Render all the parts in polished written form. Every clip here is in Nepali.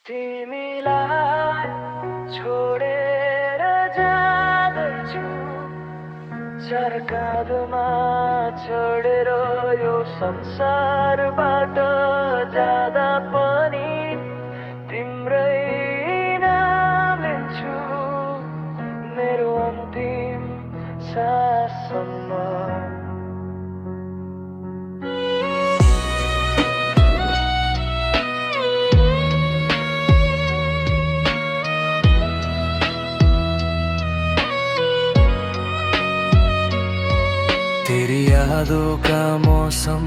तिमीलाई छोडेर जाँदैछु चार काँधमा चढेर यो संसारबाट जाँदा पनि तिम्रै नाम लिन्छु मेरो अन्तिम साससम्म। तेरी यादों का मौसम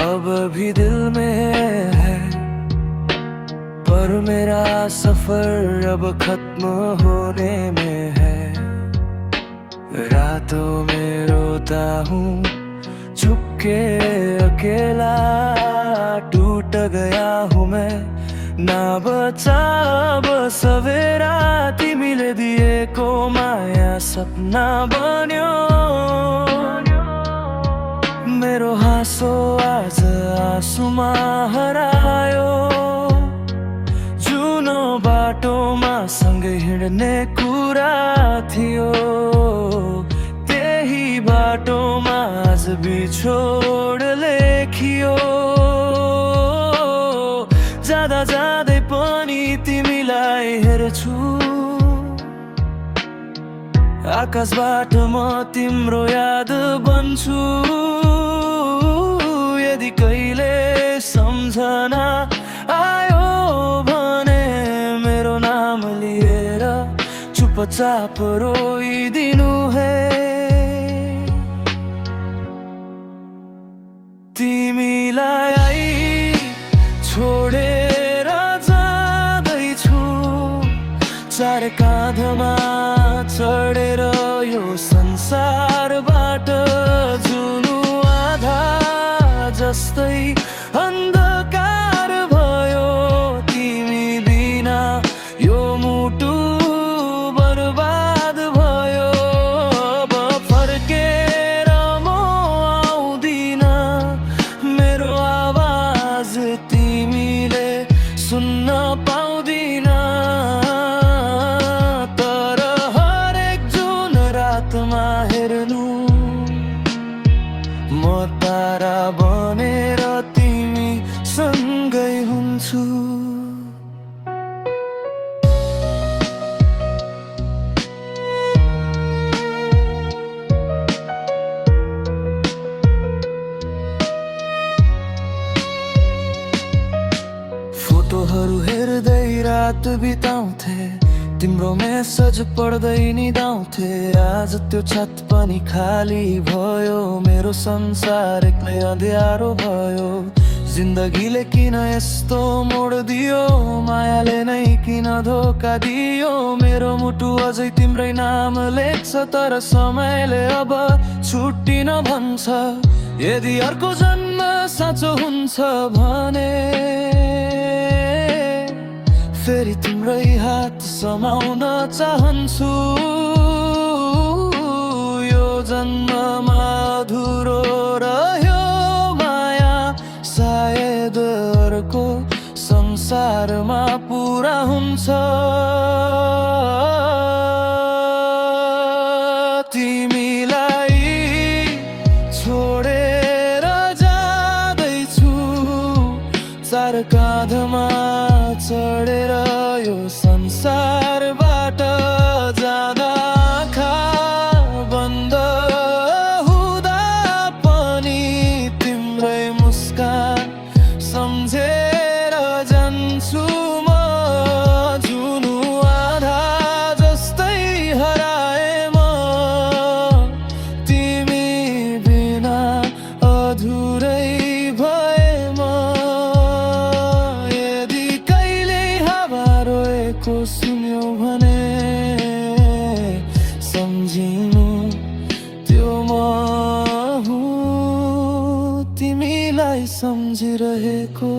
अब भी दिल में है, पर मेरा सफर अब खत्म होने में है। रातों में रोता हूँ चुपके अकेला, टूट गया हूँ मैं ना बचा अब सवेरा। तिमीले दिएको माया सपना बन्यो, मेरो हाँसो आज आँसुमा हरायो। जुनो बाटोमा सँगै हिँड्ने कुरा थियो, त्यही बाटोमा आज बिछोड लेखियो। जाँदा जाँदै पनि तिमीलाई हेर्छु, आकाशबाट म तिम्रो याद बन्छु। यदि कहिले सम्झना आयो भने मेरो नाम लिएर चुपचाप रोइदिनु है। तिमीलाई छोडेर जाँदैछु चार काँधमा चढेर यो संसारबाट। जुनु आधा जस्तै अन्धकार भयो, तिमी बिना यो मुटु बर्बाद भयो। अब फर्केर म आउँदिन, मेरो आवाज तिमीले सुन्न पाउँदिन। तर हरेक जुन रातमा हेर्नु म तारा बनेर तिमी सँगै हुन्छु। फोटोहरू हेर्दै रात बिताउँथे, तिम्रो मेसेज पढ्दै निदाउँथे। आज त्यो छत पनि खाली भयो, मेरो संसार एक्लै अँध्यारो भयो। जिन्दगीले किन यस्तो मोड दियो, मायाले नै किन धोका दियो। मेरो मुटु अझै तिम्रै नाम लेख्छ, तर समयले अब छुट्टिन भन्छ। यदि अर्को जन्म साँचो हुन्छ भने फेरि तिम्रै हात समाउन चाहन्छु। यो जन्ममा अधुरो रह्यो माया, सायद अर्को संसारमा पुरा हुन्छ। तिमीलाई छोडेर जाँदैछु चार काँधमा चढेर यो संसारबाट। जाँदा आँखा बन्द हुँदा पनि तिम्रै मुस्कान सम्झेर जान्छु म। जुनु आधा जस्तै हराए म, तिमी बिना अधुरै भए म। को सुन्यो भने सम्झिनु त्यो म हुँ, तिमीलाई सम्झिरहेको।